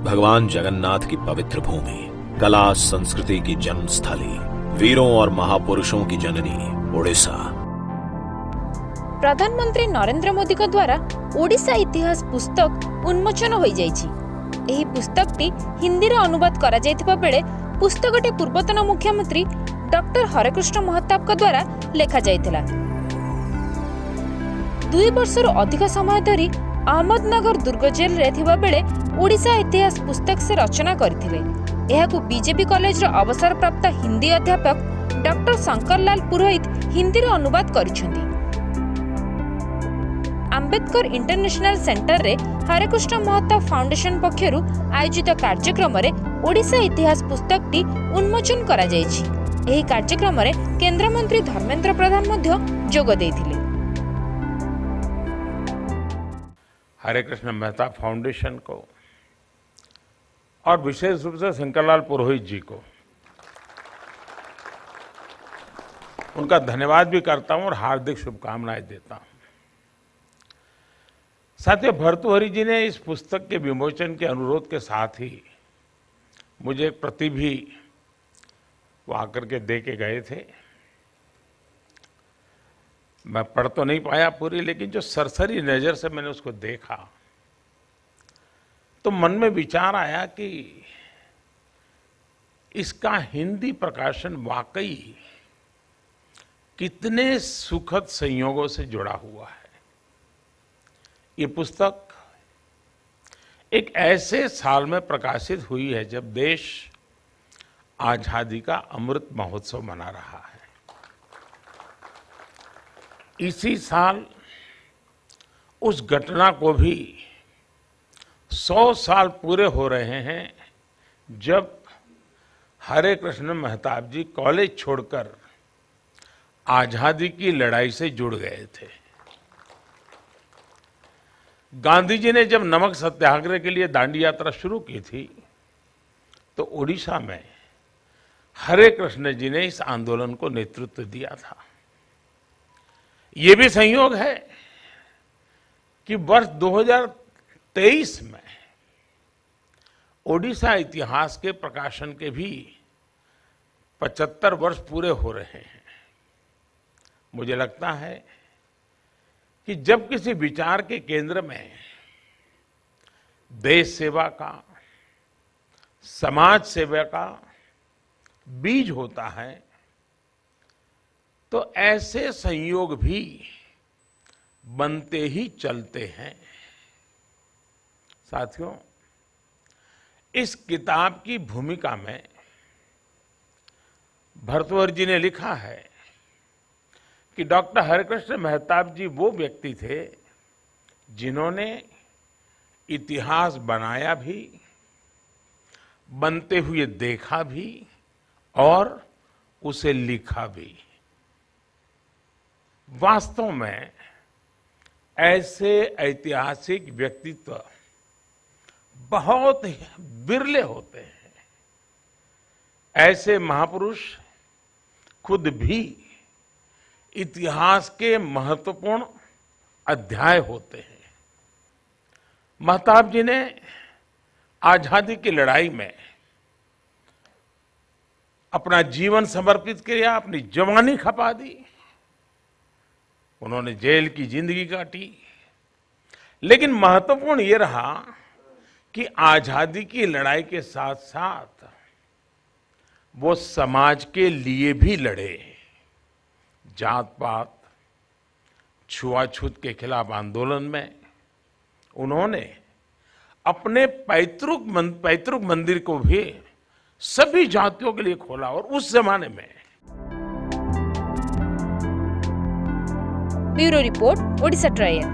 भगवान जगन्नाथ की पवित्र भूमि, कला संस्कृति की जन्मस्थली, वीरों और महापुरुषों की जननी ओडिशा। प्रधानमंत्री नरेंद्र मोदी को द्वारा ओडिशा इतिहास पुस्तक उन्मोचन हो जाइछि। एही पुस्तकटी हिंदी रे अनुवाद करा जायथिबा बेले पुस्तकटी पूर्वतन मुख्यमंत्री डॉक्टर हरेकृष्ण महताब को द्वारा लेखा जायथिला। 2 वर्षରୁ अधिक समय धरी अहमदनगर दुर्ग जेल रे थिबा बेले ओडिशा इतिहास पुस्तक से रचना करथिले। एहाकु बीजेपी कॉलेज रो अवसर प्राप्त हिंदी अध्यापक डॉक्टर शंकर लाल पुरोहित हिंदी रो अनुवाद करिसेंती। आंबेडकर इंटरनेशनल सेंटर रे हरेकृष्ण महताब फाउंडेशन पक्षरु आयोजित कार्यक्रम रे ओडिशा इतिहास पुस्तकटी उन्मोचन करा जायछि। एही कार्यक्रम रे केंद्र मंत्री धर्मेंद्र प्रधान मध्य जोग देथिले। हरेकृष्ण मेहता फाउंडेशन को और विशेष रूप से शंकरलाल पुरोहित जी को उनका धन्यवाद भी करता हूं और हार्दिक शुभकामनाएं देता हूं। साथियों, भर्तृहरि जी ने इस पुस्तक के विमोचन के अनुरोध के साथ ही मुझे एक प्रति भी वो आकर के दे के गए थे। मैं पढ़ तो नहीं पाया पूरी, लेकिन जो सरसरी नज़र से मैंने उसको देखा तो मन में विचार आया कि इसका हिंदी प्रकाशन वाकई कितने सुखद संयोगों से जुड़ा हुआ है। ये पुस्तक एक ऐसे साल में प्रकाशित हुई है जब देश आजादी का अमृत महोत्सव मना रहा है। इसी साल उस घटना को भी 100 साल पूरे हो रहे हैं जब हरेकृष्ण महताब जी कॉलेज छोड़कर आजादी की लड़ाई से जुड़ गए थे। गांधी जी ने जब नमक सत्याग्रह के लिए दांडी यात्रा शुरू की थी तो ओडिशा में हरेकृष्ण जी ने इस आंदोलन को नेतृत्व दिया था। ये भी संयोग है कि वर्ष 2023 में ओडिशा इतिहास के प्रकाशन के भी 75 वर्ष पूरे हो रहे हैं। मुझे लगता है कि जब किसी विचार के केंद्र में देश सेवा का, समाज सेवा का बीज होता है तो ऐसे संयोग भी बनते ही चलते हैं। साथियों, इस किताब की भूमिका में भर्तृहरि जी ने लिखा है कि डॉक्टर हरेकृष्ण महताब जी वो व्यक्ति थे जिन्होंने इतिहास बनाया भी, बनते हुए देखा भी और उसे लिखा भी। वास्तव में ऐसे ऐतिहासिक व्यक्तित्व बहुत बिरले होते हैं। ऐसे महापुरुष खुद भी इतिहास के महत्वपूर्ण अध्याय होते हैं। महताब जी ने आजादी की लड़ाई में अपना जीवन समर्पित किया, अपनी जवानी खपा दी। उन्होंने जेल की जिंदगी काटी, लेकिन महत्वपूर्ण ये रहा कि आजादी की लड़ाई के साथ साथ वो समाज के लिए भी लड़े। जात पात, छुआछूत के खिलाफ आंदोलन में उन्होंने अपने पैतृक मंदिर को भी सभी जातियों के लिए खोला। और उस जमाने में ब्यूरो रिपोर्ट, ओडिशा ट्रायल।